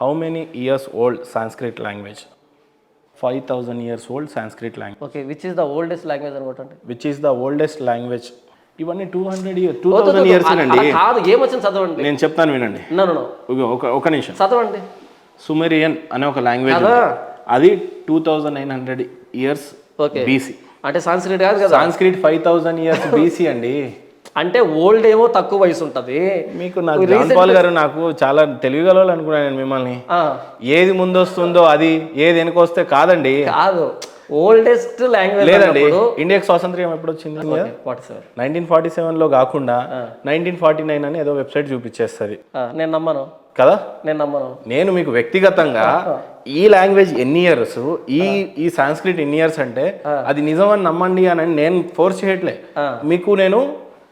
How many years old Sanskrit language? 5000 years old Sanskrit language. Okay, which is the oldest language అనుకుంటే Which is the oldest language? ఇవన్నీ 200 years 2000 years అండి. కాదు, ఏమొచ్చింది చదవండి. నేను చెప్తాను వినండి. ఒక నిమిషం చదవండి. సుమేరియన్ అనే ఒక లాంగ్వేజ్ అది 2900 years BC. అంటే సాంస్క్రిట్ కాదు కదా. సాంస్క్రిట్ 5000 years BC అండి. అంటే ఓల్డ్ ఏమో తక్కువ వయసు ఉంటది. మీకు నాకు జాన్ పాల్ గారు నాకు చాలా తెలివిగలవాళ్ళు అనుకున్నాను నేను మిమ్మల్ని. ఏది ముందొస్తుందో అది, ఏది వెనకొస్తే కాదండి. కాదు, ఓల్డెస్ట్ లాంగ్వేజ్ లేదండి. ఇండియాకి స్వాతంత్ర్యం ఎప్పుడు వచ్చింది? 1947లో కాకుండా 1949 అని ఏదో వెబ్సైట్ చూపించేస్తుంది. నేను నమ్మను కదా. నేను మీకు వ్యక్తిగతంగా ఈ లాంగ్వేజ్ ఎన్ని ఇయర్స్, ఈ సాంస్క్రిట్ ఎన్ని ఇయర్స్ అంటే అది నిజమని నమ్మండి అని నేను ఫోర్స్ చేయట్లే. మీకు నేను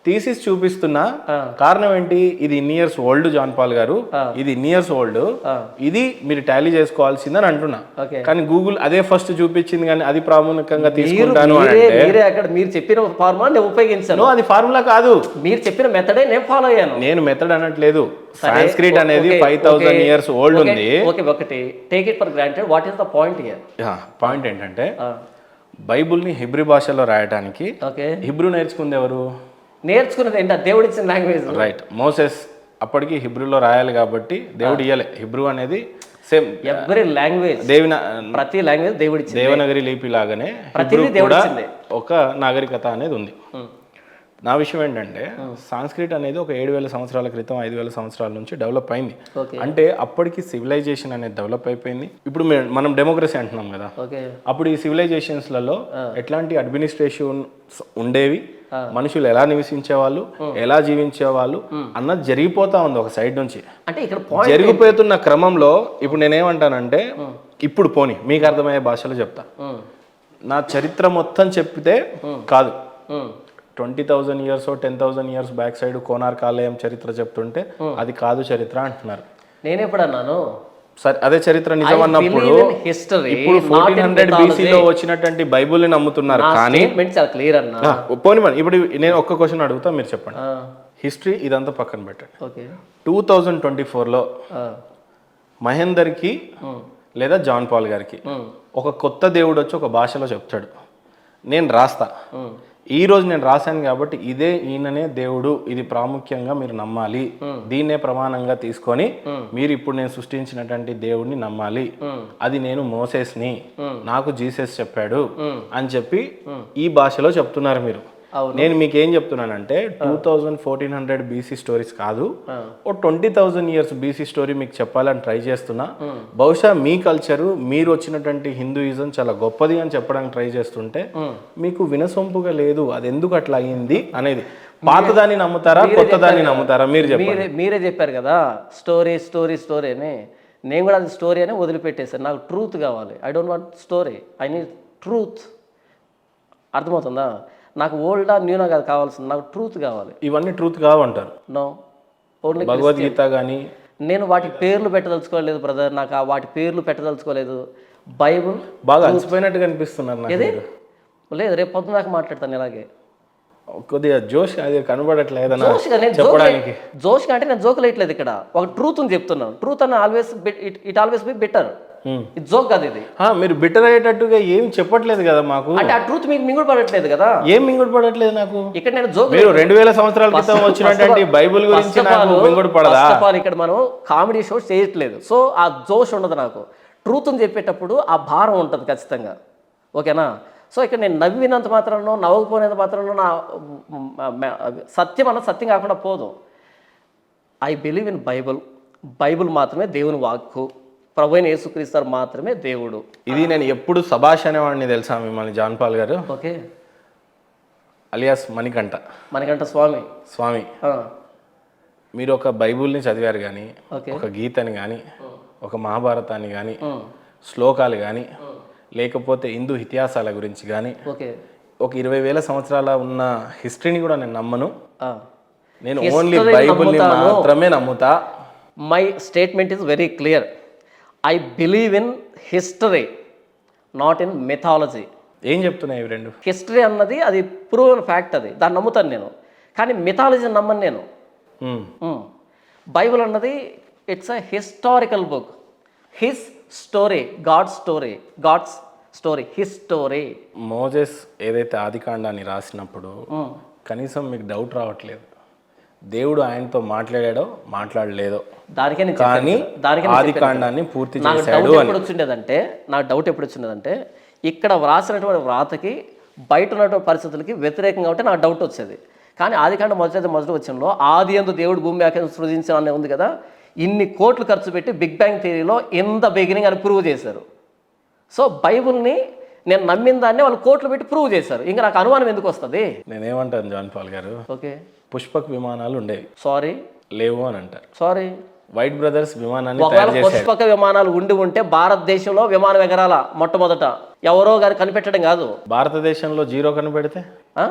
థీసిస్ చూపిస్తున్నా. కారణం ఏంటి? ఇది ఇన్ని ఇయర్స్ ఓల్డ్ జాన్ పాల్ గారు, ఇది ఇన్ని ఇయర్స్ ఓల్డ్, ఇది మీరు టాలీ చేసుకోవాల్సిందని అంటున్నా. కానీ గూగుల్ అదే ఫస్ట్ చూపించింది, కానీ అది ప్రాముఖ్యంగా తీసుకుంటాను అంటే మీరు చెప్పిన ఫార్ములా నేను ఉపయోగించాను. అది ఫార్ములా కాదు, మీరు చెప్పిన మెథడే నేను ఫాలో అయ్యాను. నేను మెథడ్ అనట్లేదు. సాంస్క్రిట్ అనేది 5000 years ఓల్డ్ ఉంది. ఒకటి take it for granted. What is the point here? Point ఏంటంటే బైబుల్ని హిబ్రూ భాషలో రాయడానికి హిబ్రూ నేర్చుకుంది ఎవరు? నేర్చుకున్నది ఏంటి? దేవుడు ఇచ్చిన లాంగ్వేజ్. రైట్. మోసెస్ అప్పటికి హిబ్రూలో రాయాలి కాబట్టి దేవుడు ఇయ్యలే. హిబ్రూ అనేది సేమ్ ఎవ్రీ లాంగ్వేజ్, ప్రతి లాంగ్వేజ్ దేవుడి దేవనగరి లిపి లాగానే కూడా ఒక నాగరికత అనేది ఉంది. నా విషయం ఏంటంటే సాంస్క్రిట్ అనేది ఒక 7000 సంవత్సరాల క్రితం, 5000 సంవత్సరాల నుంచి డెవలప్ అయింది. అంటే అప్పటికి సివిలైజేషన్ అనేది డెవలప్ అయిపోయింది. ఇప్పుడు మనం డెమోక్రసీ అంటున్నాం కదా. అప్పుడు ఈ సివిలైజేషన్స్లలో ఎట్లాంటి అడ్మినిస్ట్రేషన్ ఉండేవి, మనుషులు ఎలా నివసించేవాళ్ళు, ఎలా జీవించేవాళ్ళు అన్నది జరిగిపోతా ఉంది ఒక సైడ్ నుంచి. అంటే ఇక్కడ జరిగిపోతున్న క్రమంలో ఇప్పుడు నేనేమంటానంటే, ఇప్పుడు పోనీ మీకు అర్థమయ్యే భాషలో చెప్తా. నా చరిత్ర మొత్తం చెప్పితే కాదు, 20,000 years 10,000 years back side Konark ఆలయం చరిత్ర చెప్తుంటే అది కాదు చరిత్ర అంటున్నారు. నేనెప్పుడన్నాను? సరే, అదే చరిత్ర నిజం అన్నప్పుడు ఇప్పుడు 1400 BCలో వచ్చినటువంటి బైబుల్ని నమ్ముతున్నారు. కానీ పోనీ ఇప్పుడు నేను ఒక్క క్వశ్చన్ అడుగుతా, మీరు చెప్పండి. హిస్టరీ ఇదంతా పక్కన పెట్టండి. 2024లో మహేందర్కి లేదా జాన్ పాల్ గారికి ఒక కొత్త దేవుడు వచ్చి ఒక భాషలో చెప్తాడు, నేను రాస్తా. ఈ రోజు నేను రాశాను కాబట్టి ఇదే ఈయననే దేవుడు, ఇది ప్రాముఖ్యంగా మీరు నమ్మాలి, దీన్నే ప్రమాణంగా తీసుకొని మీరు ఇప్పుడు నేను సృష్టించినటువంటి దేవుడిని నమ్మాలి, అది నేను మోసెస్ని, నాకు జీసస్ చెప్పాడు అని చెప్పి ఈ భాషలో చెప్తున్నారు మీరు. నేను మీకు ఏం చెప్తున్నానంటే 1400 BC స్టోరీస్ కాదు, ఓ 20,000 years BC స్టోరీ మీకు చెప్పాలని ట్రై చేస్తున్నా. బహుశా మీ కల్చరు, మీరు వచ్చినటువంటి హిందూయిజం చాలా గొప్పది అని చెప్పడానికి ట్రై చేస్తుంటే మీకు వినసొంపుగా లేదు. అది ఎందుకు అట్లా అయ్యింది అనేది. పాతదాన్ని నమ్ముతారా, కొత్తదాన్ని నమ్ముతారా? మీరు చెప్పండి. మీరే చెప్పారు కదా స్టోరీ స్టోరీ స్టోరీ అని. నేను కూడా అది స్టోరీ అని వదిలిపెట్టేసాను. నాకు ట్రూత్ కావాలి. I don't want story, I need truth. అర్థమవుతుందా? నాకు ఓల్డా న్యూనా కాదు కావాల్సింది, నాకు ట్రూత్ కావాలి. ఇవన్నీ ట్రూత్ కావంటారు. నో, ఓన్లీ భగవద్గీత కానీ. నేను వాటికి పేర్లు పెట్టదలుచుకోలేదు బ్రదర్, నాకు వాటి పేర్లు పెట్టదలుచుకోలేదు. బైబుల్ బాగా అలసిపోయినట్టుగా అనిపిస్తున్నారు నాకు. లేదు, రేపు పొద్దున దాకా మాట్లాడతాను ఇలాగే. కొద్దిగా జోష్ అది కనబడట్లేదు చెప్పడానికి. జోష్గా అంటే నేను జోక్ లేట్లేదు, ఇక్కడ ఒక ట్రూత్ అని చెప్తున్నాను. ట్రూత్ అని always it always be better. ఇది జోక్ కాదు. ఇది మీరు బెటర్ అయ్యేటట్టుగా ఏం చెప్పట్లేదు కదా మాకు. అంటే ఆ ట్రూత్ మీకు మింగుడు పడట్లేదు కదా. ఏం మింగుడు పడట్లేదు నాకు? ఇక్కడ నేను జోక్, మీరు 2000 సంవత్సరాల క్రితం వచ్చినటువంటి బైబిల్ గురించి నాకు మింగుడు పడదా? ఇక్కడ మనం కామెడీ షో చేయట్లేదు, సో ఆ జోష్ ఉండదు నాకు. ట్రూత్ అని చెప్పేటప్పుడు ఆ భారం ఉంటుంది ఖచ్చితంగా. ఓకేనా? సో ఇక్కడ నేను నవ్వినంత మాత్రంలో, నవ్వకపోయినంత మాత్రంలో నా సత్యం అన్నది సత్యం కాకుండా పోదు. I believe in Bible. Bible మాత్రమే దేవుని వాక్కు, ప్రభువైన యేసుక్రీస్తు మాత్రమే దేవుడు. ఇది నేను ఎప్పుడు సభాష్ అనేవాడిని తెలుసా మిమ్మల్ని జాన్ పాల్ గారు. ఓకే, అలియాస్ మణికంఠ స్వామి. మీరు ఒక బైబుల్ని చదివారు కానీ, ఒక గీతని కానీ, ఒక మహాభారతాన్ని కానీ, శ్లోకాలు కానీ, లేకపోతే హిందూ ఇతిహాసాల గురించి కానీ, ఒక 20,000 సంవత్సరాల ఉన్న హిస్టరీని కూడా నేను నమ్మను. నేను ఓన్లీ బైబుల్ని మాత్రమే నమ్ముతా. My statement is very clear. I believe in history, not in methodology. ఏం చెప్తున్నాయి ఇవి రెండు? హిస్టరీ అన్నది అది ప్రూవెన్ ఫ్యాక్ట్, అది దాన్ని నమ్ముతాను నేను. కానీ మెథాలజీ నమ్మను నేను. బైబుల్ అన్నది it's a historical book. His story, god's story, his story. Moses ఏదైతే ఆదికాండాన్ని రాసినప్పుడు కనీసం మీకు డౌట్ రావట్లేదు, దేవుడు ఆయనతో మాట్లాడాడో మాట్లాడలేదో, దానికే నేను కానీ దానికే ఆదికాండాన్ని పూర్తి నాకు చేశాడు డౌట్ అని. ఎప్పుడు వచ్చిందంటే ఇక్కడ వ్రాసినటువంటి వ్రాతకి బయట ఉన్నటువంటి పరిస్థితులకి వ్యతిరేకంగా ఉంటే నాకు డౌట్ వచ్చేది. కానీ ఆదికాండం మొదటి వచనంలో ఆది యందు దేవుడు భూమి ఆకాశం సృజించాను అని ఉంది కదా, ఇన్ని కోట్లు ఖర్చు పెట్టి బిగ్ బ్యాంగ్ థియరీలో ఇన్ ద బిగినింగ్ అని ప్రూవ్ చేశారు. సో బైబుల్ని నేను నమ్మిన దాన్ని వాళ్ళు కోట్లు పెట్టి ప్రూవ్ చేశారు. ఇంకా నాకు అనుమానం ఎందుకు వస్తుంది? నేనేమంటాను జాన్ పాల్ గారు, ఓకే పుష్పక్ విమానాలు ఉండేవి, సారీ లేవు అని అంటారు. సారీ వైట్ బ్రదర్స్ విమానాన్ని ఒకవేళ తయారు చేశారు. పుష్పక విమానాలు ఉంటే భారతదేశంలో విమానం ఎగరాల మొట్టమొదట ఎవరో గారు కనిపెట్టడం కాదు. భారతదేశంలో జీరో కనిపెడితే ఆ?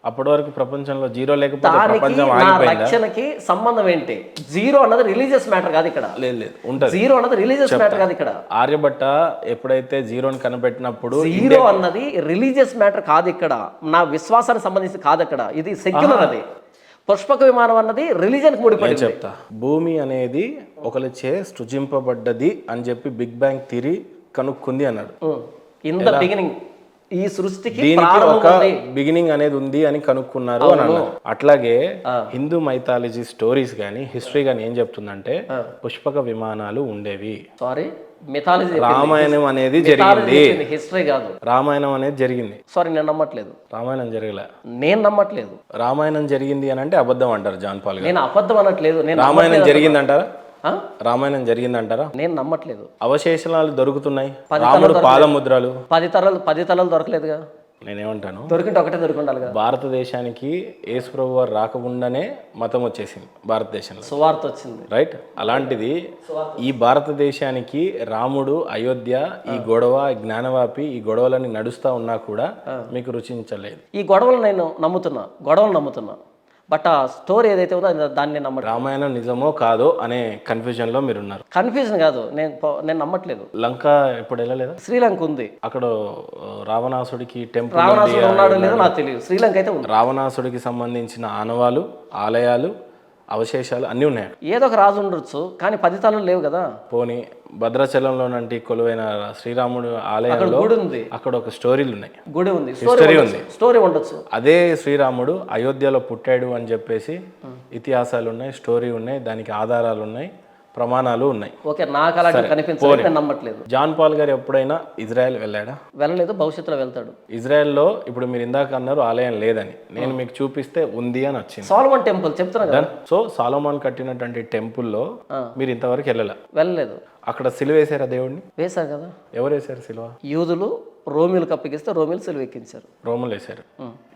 అప్పటి వరకు ప్రపంచంలో జీరో లేకపోతే దానికి ప్రపంచం నా ఆగిపోయిందా? రక్షణకి సంబంధం ఏంటి? జీరో అన్నది రిలీజియస్ మ్యాటర్ కాదు ఇక్కడ. లేదు ఉంటది. జీరో అన్నది రిలీజియస్ మ్యాటర్ కాదు ఇక్కడ. ఆర్యభట్ట ఎప్పుడైతే జీరోని కనిపెట్టినప్పుడు జీరో అన్నది రిలీజియస్ మ్యాటర్ కాదు ఇక్కడ, నా విశ్వాసానికి సంబంధించి కాదు అక్కడ, ఇది సెక్యులర్. అది పుష్పక విమానం అన్నది రిలీజియన్కి ముడిపడి. చెప్తా, భూమి అనేది ఒకరిచే సృజింపబడ్డది అని చెప్పి బిగ్ బ్యాంగ్ థియరీ కనుక్కుంది అన్నాడు. ఇన్ ద బిగినింగ్, ఈ సృష్టికి దీనికి ఒక బిగినింగ్ అనేది ఉంది అని కనుక్కున్నారు అని అన్నారు. అట్లాగే హిందూ మైథాలజీ స్టోరీస్ కానీ హిస్టరీ కానీ ఏం చెప్తుందంటే పుష్పక విమానాలు ఉండేవి. సారీ, మిథాలజీ, రామాయణం అనేది జరిగింది, హిస్టరీ కాదు. రామాయణం అనేది జరిగింది. సారీ, నేను నమ్మట్లేదు. రామాయణం జరగలే, నేను నమ్మట్లేదు. రామాయణం జరిగింది అని అంటే అబద్ధం అంటారు జాన్ పాల్ గారు. నేను అబద్ధం అనట్లేదు. నేను రామాయణం జరిగింది అంటారా? రామాయణం జరిగిందంటారా? నేను నమ్మట్లేదు. అవశేషాలు దొరుకుతున్నాయి, రాముడు పాదముద్రలు. 10 తలలు దొరకలేదుగా. నేనేమంటాను, దొరికింటే ఒకటే దొరికిండాలిగా. భారతదేశానికి యేసు ప్రభు వారు రాకముందనే మతం వచ్చేసింది భారతదేశంలో, సువార్త వచ్చింది, రైట్? అలాంటిది ఈ భారతదేశానికి రాముడు, అయోధ్య, ఈ గొడవ, జ్ఞానవాపి, ఈ గొడవలని నడుస్తా ఉన్నా కూడా మీకు రుచించలేదు. ఈ గొడవలు నేను నమ్ముతున్నా, బట్ ఆ స్టోరీ ఏదైతే ఉందో దాన్ని నేను నమ్మట్లేదు. రామాయణం నిజమో కాదో అనే కన్ఫ్యూజన్ లో మీరు ఉన్నారు. కన్ఫ్యూజన్ కాదు, నేను నమ్మట్లేదు. లంక ఇప్పుడు వెళ్ళలేదా? శ్రీలంక ఉంది, అక్కడ రావణాసుడికి టెంపుల్, రావణాసుడు ఉన్నాడో లేదో నాకు తెలియదు. శ్రీలంక అయితే ఉంది. రావణాసుడికి సంబంధించిన ఆనవాలు, ఆలయాలు, అవశేషాలు అన్నీ ఉన్నాయి. ఏదో ఒక రాజు ఉండొచ్చు, కానీ 10 తలలు లేవు కదా. పోనీ భద్రాచలంలోనంటే కొలువైన శ్రీరాముడు ఆలయంలో గుడి ఉంది, అక్కడ ఒక స్టోరీలు ఉన్నాయి, గుడి ఉంది, హిస్టరీ ఉంది, స్టోరీ ఉండొచ్చు. అదే శ్రీరాముడు అయోధ్యలో పుట్టాడు అని చెప్పేసి ఇతిహాసాలు ఉన్నాయి, స్టోరీ ఉన్నాయి, దానికి ఆధారాలు ఉన్నాయి, ప్రమాణాలు ఉన్నాయి. ఓకే, నాకు అలాంటి కనిపించలేదు, నేను నమ్మట్లేదు. జాన్ పాల్ గారు ఎప్పుడైనా ఇజ్రాయెల్ వెళ్ళాడా? వెళ్ళలేదు, భవిష్యత్తులో వెళ్తాడు. ఇజ్రాయెల్లో ఇప్పుడు మీరు ఇందాక అన్నారు ఆలయం లేదని, నేను మీకు చూపిస్తే ఉంది అని వచ్చింది. సోలమన్ టెంపుల్ చెప్తున్నా కదా. సో సాలోమాన్ కట్టినటువంటి టెంపుల్లో మీరు ఇంతవరకు వెళ్ళలేదు. అక్కడ సిలువ వేసారా దేవుడిని? వేశారు కదా. ఎవరు వేశారు సిలువ? యూదులు రోమిలకు అప్పగిస్తే రోమిలు సిలువ ఎక్కించారు. రోమలు వేశారు.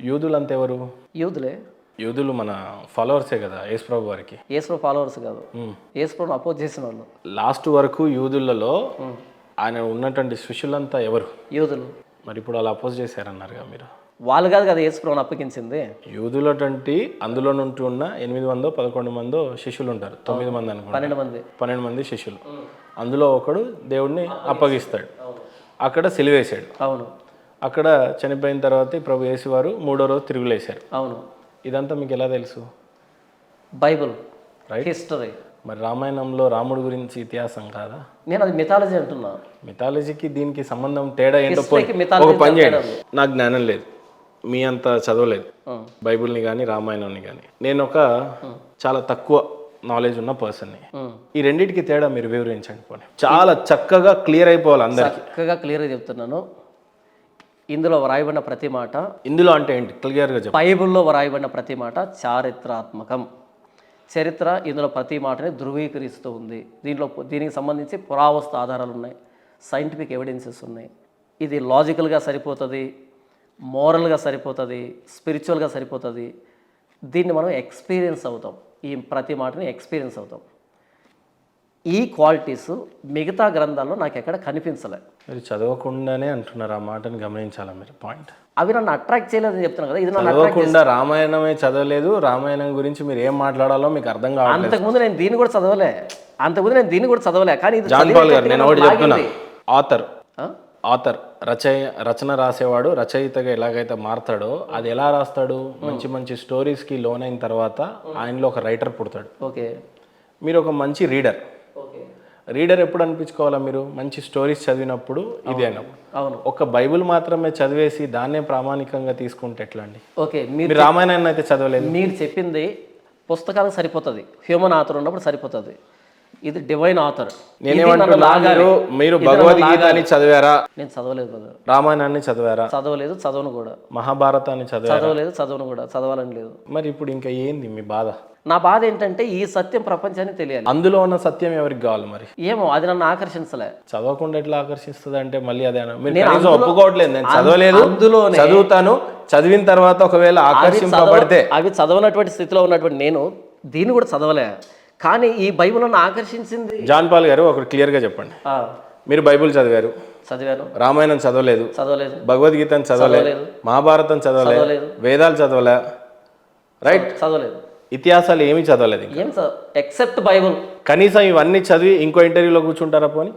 యూదులు అంతా ఎవరు? యూదులే. యూదులు మన ఫాలోవర్సే కదా యేసుప్రభు వారికి. యేసుప్రభు ఫాలోవర్స్ కాదు, యేసుప్రభుని అపోజ్ చేసిన వాళ్ళు. లాస్ట్ వరకు యూదులలో ఆయన ఉన్నటువంటి శిష్యులంతా ఎవరు? యూదులు. మరి ఇప్పుడు వాళ్ళు అపోజ్ చేశారన్నారుగా మీరు. వాళ్ళు కాదు కదా యేసుప్రభుని అప్పగించింది. యూదులటువంటి అందులో నుండి ఉన్న 811 మందో శిష్యులు ఉంటారు, 9 మంది అనుకుంటా, 12 మంది శిష్యులు. అందులో ఒకడు దేవుడిని అప్పగిస్తాడు, అక్కడ సిలువేశాడు. అవును. అక్కడ చనిపోయిన తర్వాత ప్రభు యేసు వారు 3వ రోజు తిరుగులేశారు. అవును. ఇదంతా మీకు ఎలా తెలుసు? Bible, right, history. మరి రామాయణంలో రాముడి గురించి ఇతిహాసం కాదా? నేను అది మిథాలజీ అంటున్నా. మిథాలజీకి దీనికి సంబంధం తేడా ఏంటో mythology ఒక పని చేయండి. నాకు జ్ఞానం లేదు, మీ అంత చదవలేదు బైబుల్ని కానీ రామాయణంని కానీ. నేను ఒక చాలా తక్కువ నాలెడ్జ్ ఉన్న పర్సన్ని. ఈ రెండింటికి తేడా మీరు వివరించండి పోనీ. చాలా చక్కగా క్లియర్ అయిపోవాలి అందరికి. చక్కగా క్లియర్గా చెప్తున్నాను. ఇందులో వ్రాయబడిన ప్రతి మాట, ఇందులో అంటే ఏంటి క్లియర్గా చెప్పండి. బైబిల్లో వ్రాయబడిన ప్రతి మాట చారిత్రాత్మకం. చరిత్ర ఇందులో ప్రతి మాటని ధృవీకరిస్తూ ఉంది. దీనికి సంబంధించి పురావస్తు ఆధారాలు ఉన్నాయి, సైంటిఫిక్ ఎవిడెన్సెస్ ఉన్నాయి. ఇది లాజికల్గా సరిపోతుంది, మోరల్గా సరిపోతుంది, స్పిరిచువల్గా సరిపోతుంది. దీన్ని మనం ఎక్స్పీరియన్స్ అవుతాం, ఈ ప్రతి మాటని ఎక్స్పీరియన్స్ అవుతాం. ఈ క్వాలిటీస్ మిగతా గ్రంథాల్లో నాకు ఎక్కడ కనిపించలే. మీరు చదవకుండానే అంటున్నారు, ఆ మాటని గమనించాలా మీరు. పాయింట్ అవి నన్ను అట్రాక్ట్ చేయలేదని చెప్తున్నాను కదా. ఇది నన్ను చదవకుండా రామాయణమే చదవలేదు, రామాయణం గురించి మీరు ఏం మాట్లాడాలో మీకు అర్థం కావాలి. అంతకుముందు నేను దీన్ని కూడా చదవలే. కానీ ఇది జాన్ పాల్ గారు, నేను ఒకటి చెప్తున్నా, ఆథర్ రచన రాసేవాడు రచయితగా ఎలాగైతే మారతాడో అది ఎలా రాస్తాడు? మంచి మంచి స్టోరీస్కి లోనైన తర్వాత ఆయనలో ఒక రైటర్ పుడతాడు. ఓకే, మీరు ఒక మంచి రీడర్, రీడర్ ఎప్పుడు అనిపించుకోవాలా మీరు మంచి స్టోరీస్ చదివినప్పుడు ఇది అయినప్పుడు. అవును. ఒక బైబిల్ మాత్రమే చదివేసి దాన్నే ప్రామాణికంగా తీసుకుంటే ఎట్లా అండి? ఓకే, మీరు రామాయణాన్ని అయితే చదవలేదు. మీరు చెప్పింది పుస్తకాలకు సరిపోతుంది, హ్యూమన్ ఆథర్ ఉన్నప్పుడు సరిపోతుంది. ఇది డివైన్ ఆథర్. నేనేమంటున్నా, మీరు భగవద్గీతని చదివారా? నేను చదవలేదు బ్రదర్. రామాయణాన్ని చదివారా? చదవలేదు, చదవను కూడా. మహాభారతాన్ని చదివారా? చదవలేదు, చదవను కూడా, చదవాలని లేదు. మరి ఇప్పుడు ఇంకా ఏంది మీ బాధ? నా బాధ ఏంటంటే ఈ సత్యం ప్రపంచానికి తెలియాలి. అందులో ఉన్న సత్యం ఎవరికి కావాలి మరి? ఏమో అది నన్ను ఆకర్షించలే. చదవకుండా ఎట్లా ఆకర్షిస్తుంది అంటే మళ్ళీ అదే మీరు కనీసం ఒప్పుకోవట్లేదు. నేను చదవలేదు, అందులోనే చదువుతాను, చదివిన తర్వాత ఒకవేళ ఆకర్షింపబడితే. అవి చదవనటువంటి స్థితిలో ఉన్నటువంటి నేను దీన్ని కూడా చదవలే, కానీ ఈ బైబిల్ నన్ను ఆకర్షించింది. జాన్ పాల్ గారు ఒకటి క్లియర్గా చెప్పండి. మీరు బైబిల్ చదివారు, చదివాను. రామాయణం చదవలేదు, చదవలేదు. భగవద్గీతను చదవలేదు, మహాభారతం చదవలేదు, వేదాలు చదవలే, రైట్? చదవలేదు. ఇతిహాసాలు ఏమీ చదవలేదు, ఏం ఎక్సెప్ట్ బైబుల్. కనీసం ఇవన్నీ చదివి ఇంకో ఇంటర్వ్యూలో కూర్చుంటారా పోని?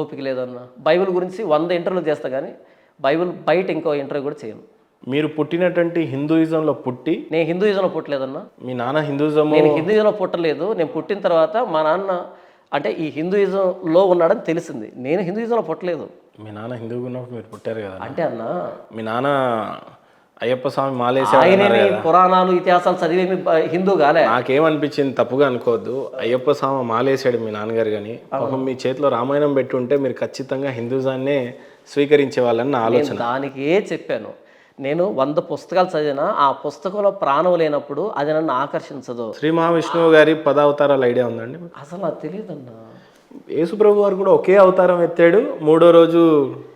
ఓపిక లేదన్న. బైబిల్ గురించి 100 ఇంటర్వ్యూలు చేస్తా, కానీ బైబిల్ బయట ఇంకో ఇంటర్వ్యూ కూడా చేయను. మీరు పుట్టినటువంటి హిందూయిజంలో పుట్టి. నేను హిందూయిజంలో పుట్టలేదన్నా. మీ నాన్న హిందూయిజం? నేను హిందూయిజంలో పుట్టలేదు. నేను పుట్టిన తర్వాత మా నాన్న అంటే ఈ హిందూయిజంలో ఉన్నాడని తెలిసింది. నేను హిందూయిజంలో పుట్టలేదు. మీ నాన్న హిందువుగా ఉన్నప్పుడు మీరు పుట్టారు కదా? అంటే అన్న, మీ నాన్న అయ్యప్ప స్వామి మాలేసి ఆయనని పురాణాలు ఇతిహాసాలు చదివేమి హిందూ కాలే. నాకేమనిపించింది, తప్పుగా అనుకోవద్దు, అయ్యప్ప స్వామి మాలేసాడు మీ నాన్నగారు, కానీ పాపం మీ చేతిలో రామాయణం పెట్టి ఉంటే మీరు ఖచ్చితంగా హిందూజాన్నే స్వీకరించే వాళ్ళని నా ఆలోచన. దానికే చెప్పాను, నేను 100 పుస్తకాలు చదివినా ఆ పుస్తకంలో ప్రాణం లేనప్పుడు అది నన్ను ఆకర్షించదు. శ్రీ మహావిష్ణువు గారి 10 అవతారాల ఐడియా ఉందండి? అసలు నాకు తెలియదన్నా. యేసుప్రభు వారు కూడా ఒకే అవతారం ఎత్తాడు, 3వ రోజు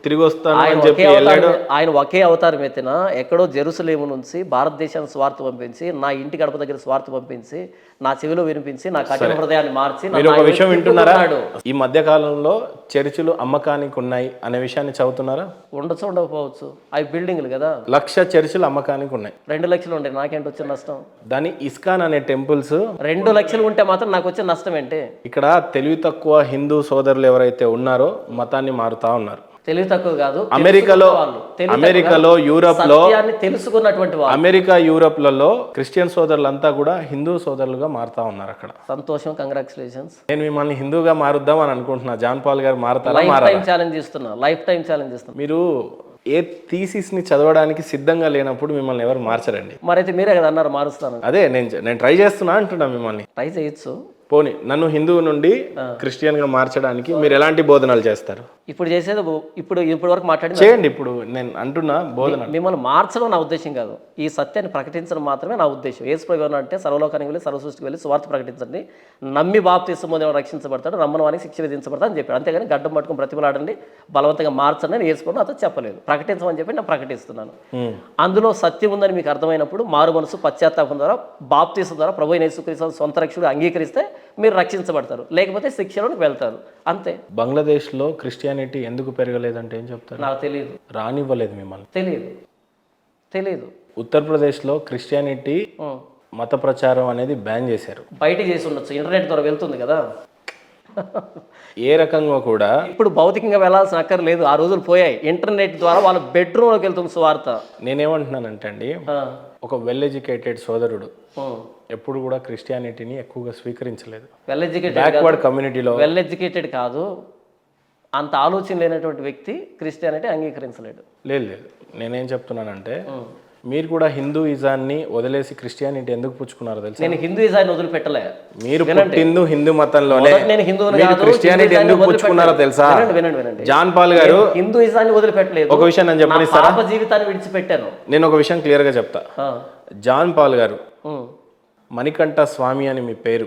తిరిగి వస్తాను అని చెప్పి వెళ్ళాడు. ఆయన ఒకే అవతారం ఎత్తిన ఎక్కడో జెరూసలేము నుంచి భారతదేశానికి స్వార్థ పంపించి, నా ఇంటి గడప దగ్గర స్వార్థ పంపించి, నా చెవిలో వినిపించి, నా కఠిన హృదయాన్ని మార్చి. మీరు ఒక విషయం వింటున్నారా? ఈ మధ్య కాలంలో చర్చిలు అమ్మకానికి ఉన్నాయి అనే విషయాన్ని చదువుతున్నారా? ఉండొచ్చు, ఉండకపోవచ్చు. అవి బిల్డింగ్లు కదా. 1,00,000 చర్చిలు అమ్మకానికి ఉన్నాయి. 2 లక్షలు ఉండే నాకేంటి వచ్చిన నష్టం? దాని ఇస్కాన్ అనే టెంపుల్స్ 2 లక్షలు ఉంటే మాత్రం నాకు వచ్చే నష్టం ఏంటి? ఇక్కడ తెలివి తక్కువ హిందూ సోదరులు ఎవరైతే ఉన్నారో మతాన్ని మారుతా ఉన్నారు. తెలివి తక్కువ కాదు, అమెరికాలో యూరప్ లో తెలుసుకున్నటువంటి వాళ్ళు, అమెరికా యూరప్లలో క్రిస్టియన్ సోదరులంతా కూడా హిందూ సోదరులుగా మారుతా ఉన్నారు అక్కడ. సంతోషం, కంగ్రాచులేషన్స్. నేను మిమ్మల్ని హిందూగా మారుద్దాం అని అనుకుంటున్నా. జాన్ పాల్ గారు మారుతారా? లైఫ్ టైం ఛాలెంజ్ ఇస్తున్నా. మీరు ఏ థీసిస్ ని చదవడానికి సిద్ధంగా లేనప్పుడు మిమ్మల్ని ఎవరు మార్చరండి. మరైతే మీరే కదా అన్నారు మారుస్తాను. అదే నేను ట్రై చేస్తున్నా అంటున్నా. మిమ్మల్ని ట్రై చేయొచ్చు. పోనీ నన్ను హిందువు నుండి క్రిస్టియన్ గా మార్చడానికి మీరు ఎలాంటి బోధనలు చేస్తారు? ఇప్పుడు చేసేది ఇప్పుడు వరకు మాట్లాడి చేయండి. ఇప్పుడు నేను అంటున్నా బోధన. మిమ్మల్ని మార్చడం నా ఉద్దేశం కాదు, ఈ సత్యాన్ని ప్రకటించడం మాత్రమే నా ఉద్దేశం. యేసుప్రభు అంటే సర్వలోకానికి వెళ్ళి సర్వసృష్టికి వెళ్ళి సువార్త ప్రకటించండి, నమ్మి బాప్తిసం పొందిన రక్షించబడతాడు, నమ్మని వారికి శిక్ష విధించబడతాడు అని చెప్పాడు. అంతేగాని గడ్డం పట్టుకుని బ్రతిమలాడండి, బలవంతంగా మార్చండి అని యేసుప్రభు నాతో చెప్పలేదు. ప్రకటించమని చెప్పి నేను ప్రకటిస్తున్నాను. అందులో సత్యం ఉందని మీకు అర్థమైనప్పుడు మారు మనసు పశ్చాత్తాపం ద్వారా బాప్తిసం ద్వారా ప్రభు యేసుక్రీస్తు సొంత రక్షకుడు అంగీకరిస్తే మీరు రక్షించబడతారు, లేకపోతే శిక్షలోకి వెళ్తారు, అంతే. బంగ్లాదేశ్ లో క్రిస్టియానిటీ ఎందుకు పెరగలేదంటే ఏం చెప్తారు? నాకు తెలియదు. రానివ్వలేదు మిమ్మల్ని. తెలియదు. ఉత్తరప్రదేశ్ లో క్రిస్టియానిటీ మత ప్రచారం అనేది బ్యాన్ చేశారు. బయట చేసి ఉండొచ్చు, ఇంటర్నెట్ ద్వారా వెళ్తుంది కదా. ఏ రకంగా కూడా ఇప్పుడు భౌతికంగా వెళ్లాల్సిన అక్కర్లేదు, ఆ రోజులు పోయాయి. ఇంటర్నెట్ ద్వారా వాళ్ళ బెడ్రూమ్లోకి వెళ్తుంది సువార్త. నేనేమంటున్నానంటే అండి, ఒక వెల్ ఎడ్యుకేటెడ్ సోదరుడు ఎప్పుడు కూడా క్రిస్టియానిటీని ఎక్కువగా స్వీకరించలేదు. బ్యాక్వర్డ్ కమ్యూనిటీలో వెల్ ఎడ్యుకేటెడ్ కాదు, అంత ఆలోచన లేనటువంటి వ్యక్తి క్రిస్టియానిటీ అంగీకరించలేడు. లేదు. నేనేం చెప్తున్నానంటే మీరు కూడా హిందూయిజాన్ని వదిలేసి క్రిస్టియానిటీ ఎందుకు పుచ్చుకున్నారో తెలుసు? నేను హిందూయిజాన్ని వదిలిపెట్టలే. మీరు పుట్టింది హిందూ మతంలోనే, క్రిస్టియానిటీ ఎందుకు పుచ్చుకున్నారో తెలుసా? జాన్ పాల్ గారు హిందూయిజాన్ని వదిలిపెట్టలేదు. ఒక విషయం నేను చెప్పనిస్తారా? జీవితాన్ని విడిచిపెట్టాను. నేను ఒక విషయం క్లియర్ గా చెప్తా. జాన్ పాల్ గారు మణికంఠ స్వామి అని మీ పేరు,